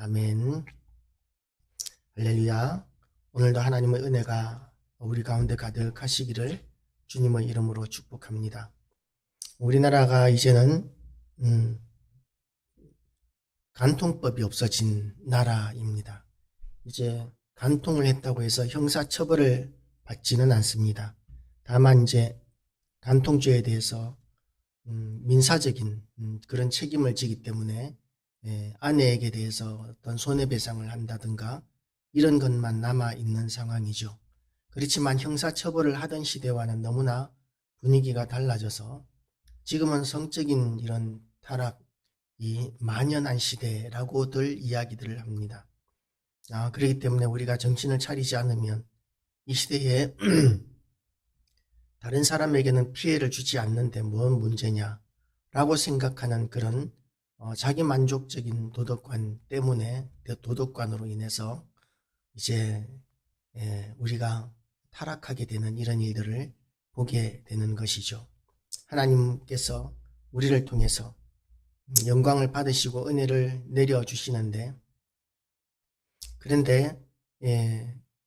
아멘. 할렐루야. 오늘도 하나님의 은혜가 우리 가운데 가득하시기를 주님의 이름으로 축복합니다. 우리나라가 이제는 간통법이 없어진 나라입니다. 이제 간통을 했다고 해서 형사처벌을 받지는 않습니다. 다만 이제 간통죄에 대해서 민사적인 그런 책임을 지기 때문에 아내에게 대해서 어떤 손해배상을 한다든가 이런 것만 남아있는 상황이죠. 그렇지만 형사처벌을 하던 시대와는 너무나 분위기가 달라져서 지금은 성적인 이런 타락이 만연한 시대라고들 이야기들을 합니다. 그렇기 때문에 우리가 정신을 차리지 않으면 이 시대에 다른 사람에게는 피해를 주지 않는데 뭔 문제냐 라고 생각하는 그런 자기 만족적인 도덕관 때문에, 도덕관으로 인해서 이제 우리가 타락하게 되는 이런 일들을 보게 되는 것이죠. 하나님께서 우리를 통해서 영광을 받으시고 은혜를 내려주시는데, 그런데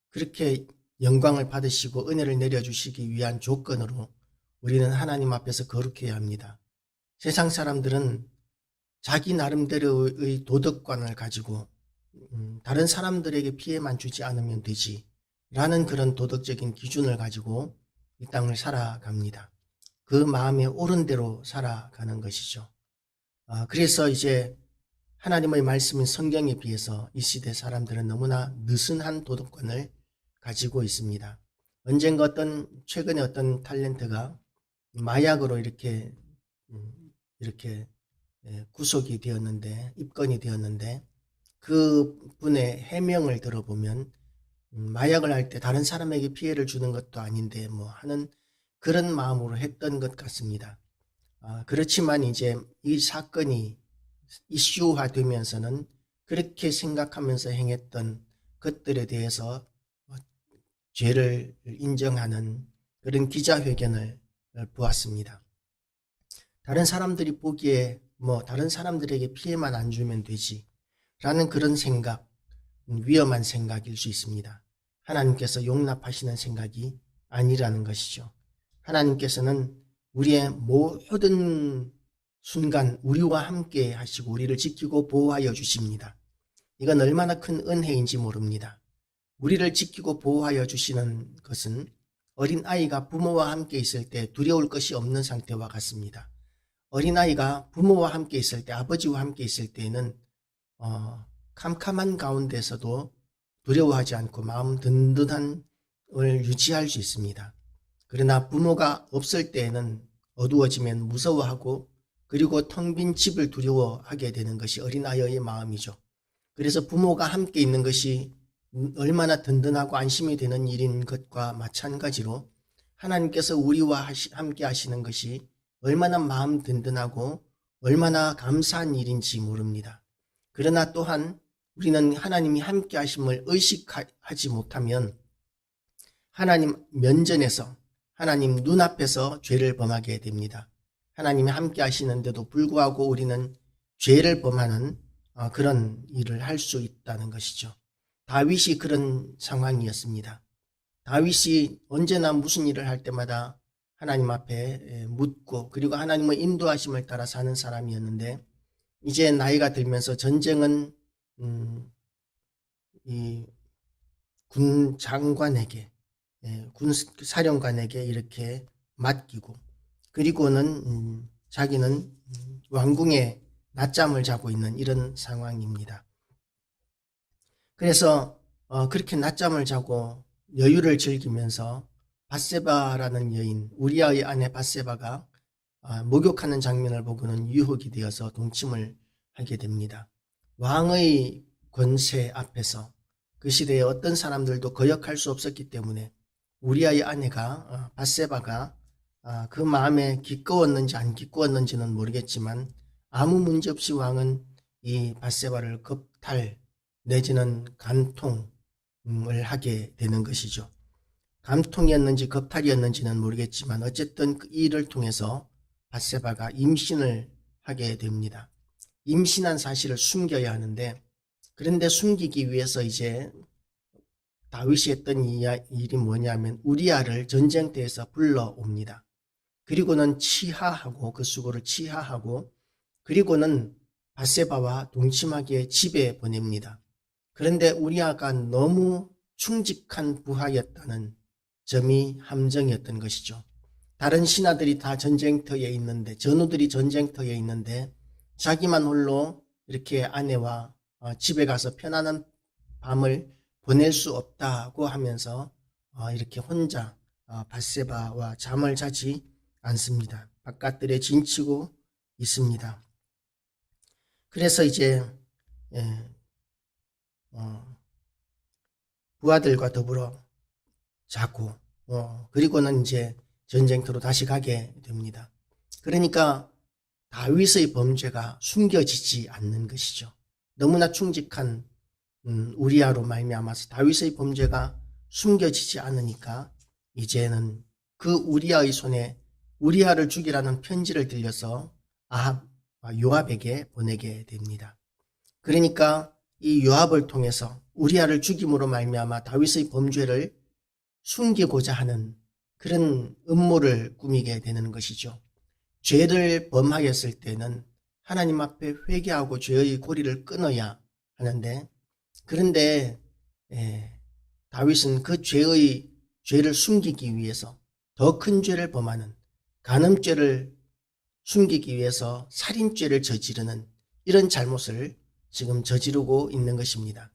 그렇게 영광을 받으시고 은혜를 내려주시기 위한 조건으로 우리는 하나님 앞에서 거룩해야 합니다. 세상 사람들은 자기 나름대로의 도덕관을 가지고 다른 사람들에게 피해만 주지 않으면 되지 라는 그런 도덕적인 기준을 가지고 이 땅을 살아갑니다. 그 마음에 옳은 대로 살아가는 것이죠. 그래서 이제 하나님의 말씀인 성경에 비해서 이 시대 사람들은 너무나 느슨한 도덕관을 가지고 있습니다. 언젠가 최근에 어떤 탤런트가 마약으로 이렇게 구속이 되었는데, 입건이 되었는데, 그 분의 해명을 들어보면 마약을 할 때 다른 사람에게 피해를 주는 것도 아닌데 하는 그런 마음으로 했던 것 같습니다. 그렇지만 이제 이 사건이 이슈화되면서는 그렇게 생각하면서 행했던 것들에 대해서 죄를 인정하는 그런 기자회견을 보았습니다. 다른 사람들이 보기에 다른 사람들에게 피해만 안 주면 되지 라는 그런 생각, 위험한 생각일 수 있습니다. 하나님께서 용납하시는 생각이 아니라는 것이죠. 하나님께서는 우리의 모든 순간 우리와 함께 하시고 우리를 지키고 보호하여 주십니다. 이건 얼마나 큰 은혜인지 모릅니다. 우리를 지키고 보호하여 주시는 것은 어린아이가 부모와 함께 있을 때 두려울 것이 없는 상태와 같습니다. 어린아이가 부모와 함께 있을 때, 아버지와 함께 있을 때에는 캄캄한 가운데서도 두려워하지 않고 마음 든든함을 유지할 수 있습니다. 그러나 부모가 없을 때에는 어두워지면 무서워하고 그리고 텅 빈 집을 두려워하게 되는 것이 어린아이의 마음이죠. 그래서 부모가 함께 있는 것이 얼마나 든든하고 안심이 되는 일인 것과 마찬가지로 하나님께서 우리와 함께 하시는 것이 얼마나 마음 든든하고 얼마나 감사한 일인지 모릅니다. 그러나 또한 우리는 하나님이 함께 하심을 의식하지 못하면 하나님 면전에서, 하나님 눈앞에서 죄를 범하게 됩니다. 하나님이 함께 하시는데도 불구하고 우리는 죄를 범하는 그런 일을 할 수 있다는 것이죠. 다윗이 그런 상황이었습니다. 다윗이 언제나 무슨 일을 할 때마다 하나님 앞에 묻고 그리고 하나님의 인도하심을 따라 사는 사람이었는데, 이제 나이가 들면서 전쟁은 이 군 장관에게, 군 사령관에게 이렇게 맡기고, 그리고는 자기는 왕궁에 낮잠을 자고 있는 이런 상황입니다. 그래서 그렇게 낮잠을 자고 여유를 즐기면서 밧세바라는 여인, 우리아의 아내 밧세바가 목욕하는 장면을 보고는 유혹이 되어서 동침을 하게 됩니다. 왕의 권세 앞에서 그 시대에 어떤 사람들도 거역할 수 없었기 때문에 우리아의 아내가, 밧세바가 그 마음에 기꺼웠는지 안 기꺼웠는지는 모르겠지만 아무 문제 없이 왕은 이 밧세바를 겁탈 내지는 간통을 하게 되는 것이죠. 간통이었는지 겁탈이었는지는 모르겠지만 어쨌든 그 일을 통해서 밧세바가 임신을 하게 됩니다. 임신한 사실을 숨겨야 하는데 그런데 숨기기 위해서 이제 다윗이 했던 일이 뭐냐면 우리아를 전쟁터에서 불러옵니다. 그리고는 치하하고 그 수고를 치하하고 그리고는 밧세바와 동침하게 집에 보냅니다. 그런데 우리아가 너무 충직한 부하였다는 점이 함정이었던 것이죠. 다른 신하들이 다 전쟁터에 있는데, 전우들이 전쟁터에 있는데 자기만 홀로 이렇게 아내와 집에 가서 편안한 밤을 보낼 수 없다고 하면서 이렇게 혼자 밧세바와 잠을 자지 않습니다. 바깥들에 진치고 있습니다. 그래서 이제 부하들과 더불어 자고 그리고는 이제 전쟁터로 다시 가게 됩니다. 그러니까 다윗의 범죄가 숨겨지지 않는 것이죠. 너무나 충직한 우리아로 말미암아서 다윗의 범죄가 숨겨지지 않으니까 이제는 그 우리아의 손에 우리아를 죽이라는 편지를 들려서 아합과 요압에게 보내게 됩니다. 그러니까 이 요압을 통해서 우리아를 죽임으로 말미암아 다윗의 범죄를 숨기고자 하는 그런 음모를 꾸미게 되는 것이죠. 죄를 범하였을 때는 하나님 앞에 회개하고 죄의 고리를 끊어야 하는데, 그런데 다윗은 그 죄를 숨기기 위해서 더 큰 죄를 범하는 간음죄를 숨기기 위해서 살인죄를 저지르는 이런 잘못을 지금 저지르고 있는 것입니다.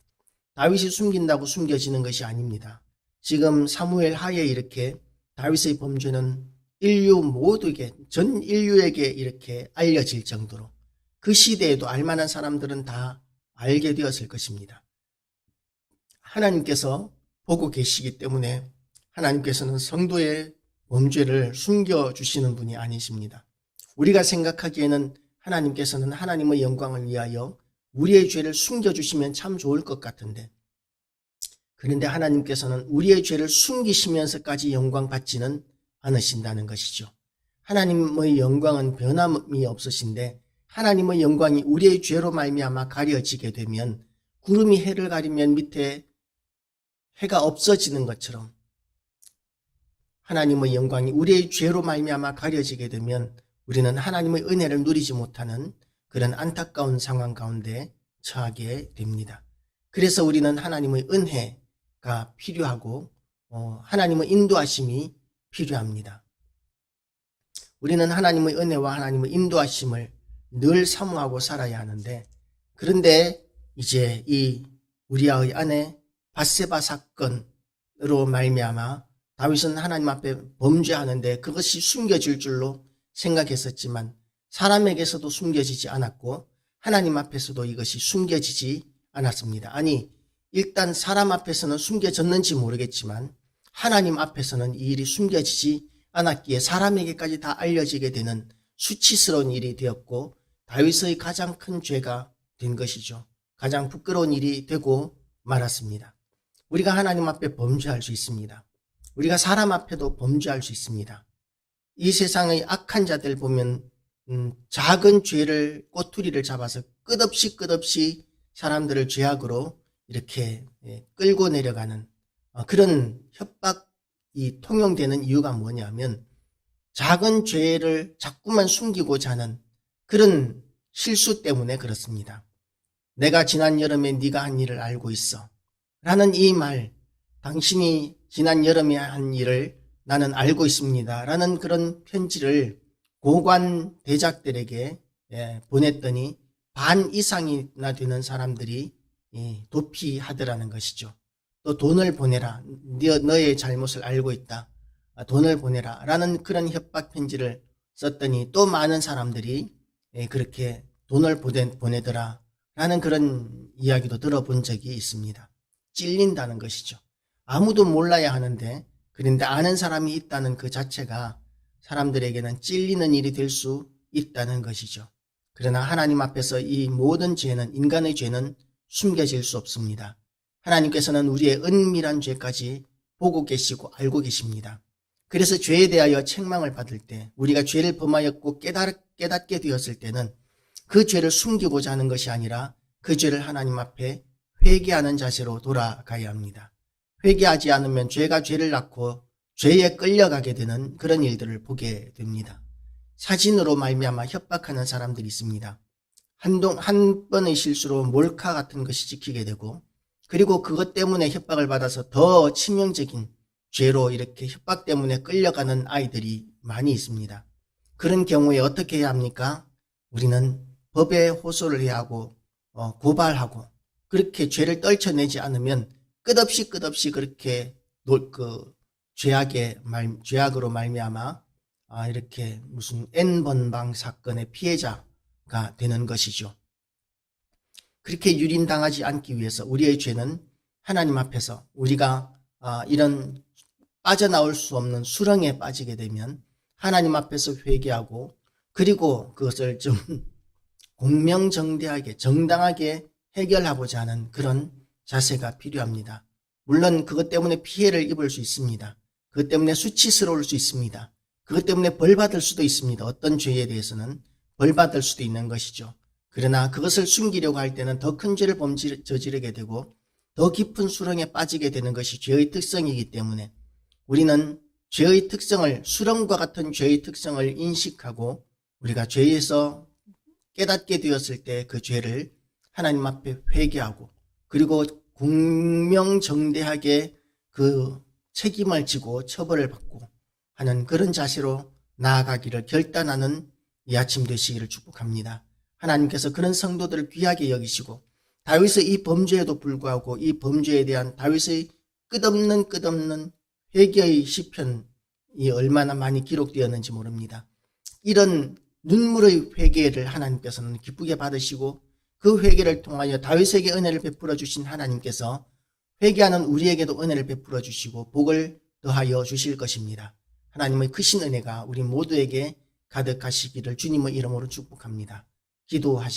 다윗이 숨긴다고 숨겨지는 것이 아닙니다. 지금 사무엘 하에 이렇게 다윗의 범죄는 인류 모두에게, 전 인류에게 이렇게 알려질 정도로 그 시대에도 알만한 사람들은 다 알게 되었을 것입니다. 하나님께서 보고 계시기 때문에 하나님께서는 성도의 범죄를 숨겨주시는 분이 아니십니다. 우리가 생각하기에는 하나님께서는 하나님의 영광을 위하여 우리의 죄를 숨겨주시면 참 좋을 것 같은데, 그런데 하나님께서는 우리의 죄를 숨기시면서까지 영광 받지는 않으신다는 것이죠. 하나님의 영광은 변함이 없으신데 하나님의 영광이 우리의 죄로 말미암아 가려지게 되면 구름이 해를 가리면 밑에 해가 없어지는 것처럼 하나님의 영광이 우리의 죄로 말미암아 가려지게 되면 우리는 하나님의 은혜를 누리지 못하는 그런 안타까운 상황 가운데 처하게 됩니다. 그래서 우리는 하나님의 은혜가 필요하고 하나님의 인도하심이 필요합니다. 우리는 하나님의 은혜와 하나님의 인도하심을 늘 사모하고 살아야 하는데, 그런데 이제 이 우리아의 아내 밧세바 사건으로 말미암아 다윗은 하나님 앞에 범죄하는데 그것이 숨겨질 줄로 생각했었지만 사람에게서도 숨겨지지 않았고 하나님 앞에서도 이것이 숨겨지지 않았습니다. 아니, 일단 사람 앞에서는 숨겨졌는지 모르겠지만 하나님 앞에서는 이 일이 숨겨지지 않았기에 사람에게까지 다 알려지게 되는 수치스러운 일이 되었고 다윗의 가장 큰 죄가 된 것이죠. 가장 부끄러운 일이 되고 말았습니다. 우리가 하나님 앞에 범죄할 수 있습니다. 우리가 사람 앞에도 범죄할 수 있습니다. 이 세상의 악한 자들 보면 작은 죄를 꼬투리를 잡아서 끝없이 사람들을 죄악으로 이렇게 끌고 내려가는 그런 협박이 통용되는 이유가 뭐냐면 작은 죄를 자꾸만 숨기고자 하는 그런 실수 때문에 그렇습니다. 내가 지난 여름에 네가 한 일을 알고 있어 라는 이 말, 당신이 지난 여름에 한 일을 나는 알고 있습니다 라는 그런 편지를 고관 대작들에게 보냈더니 반 이상이나 되는 사람들이 도피하더라는 것이죠. 또 돈을 보내라, 너의 잘못을 알고 있다, 돈을 보내라 라는 그런 협박 편지를 썼더니 또 많은 사람들이 그렇게 돈을 보내더라 라는 그런 이야기도 들어본 적이 있습니다. 찔린다는 것이죠. 아무도 몰라야 하는데, 그런데 아는 사람이 있다는 그 자체가 사람들에게는 찔리는 일이 될 수 있다는 것이죠. 그러나 하나님 앞에서 이 모든 죄는, 인간의 죄는 숨겨질 수 없습니다. 하나님께서는 우리의 은밀한 죄까지 보고 계시고 알고 계십니다. 그래서 죄에 대하여 책망을 받을 때, 우리가 죄를 범하였고 깨닫게 되었을 때는 그 죄를 숨기고자 하는 것이 아니라 그 죄를 하나님 앞에 회개하는 자세로 돌아가야 합니다. 회개하지 않으면 죄가 죄를 낳고 죄에 끌려가게 되는 그런 일들을 보게 됩니다. 사진으로 말미암아 협박하는 사람들이 있습니다. 한 번의 실수로 몰카 같은 것이 찍히게 되고, 그리고 그것 때문에 협박을 받아서 더 치명적인 죄로 이렇게 협박 때문에 끌려가는 아이들이 많이 있습니다. 그런 경우에 어떻게 해야 합니까? 우리는 법에 호소를 해야 하고 고발하고, 그렇게 죄를 떨쳐내지 않으면 끝없이 그렇게 죄악으로 말미암아 이렇게 무슨 N번방 사건의 피해자가 되는 것이죠. 그렇게 유린당하지 않기 위해서 우리의 죄는 하나님 앞에서 우리가 이런 빠져나올 수 없는 수렁에 빠지게 되면 하나님 앞에서 회개하고, 그리고 그것을 좀 공명정대하게 정당하게 해결하고자 하는 그런 자세가 필요합니다. 물론 그것 때문에 피해를 입을 수 있습니다. 그것 때문에 수치스러울 수 있습니다. 그것 때문에 벌받을 수도 있습니다. 어떤 죄에 대해서는 벌받을 수도 있는 것이죠. 그러나 그것을 숨기려고 할 때는 더 큰 죄를 저지르게 되고 더 깊은 수렁에 빠지게 되는 것이 죄의 특성이기 때문에 우리는 죄의 특성을, 수렁과 같은 죄의 특성을 인식하고 우리가 죄에서 깨닫게 되었을 때 그 죄를 하나님 앞에 회개하고, 그리고 공명정대하게 그 책임을 지고 처벌을 받고 하는 그런 자세로 나아가기를 결단하는 이 아침 되시기를 축복합니다. 하나님께서 그런 성도들을 귀하게 여기시고, 다윗의 이 범죄에도 불구하고 이 범죄에 대한 다윗의 끝없는 회개의 시편이 얼마나 많이 기록되었는지 모릅니다. 이런 눈물의 회개를 하나님께서는 기쁘게 받으시고, 그 회개를 통하여 다윗에게 은혜를 베풀어 주신 하나님께서 회개하는 우리에게도 은혜를 베풀어 주시고 복을 더하여 주실 것입니다. 하나님의 크신 은혜가 우리 모두에게 가득하시기를 주님의 이름으로 축복합니다. 기도하시겠습니다.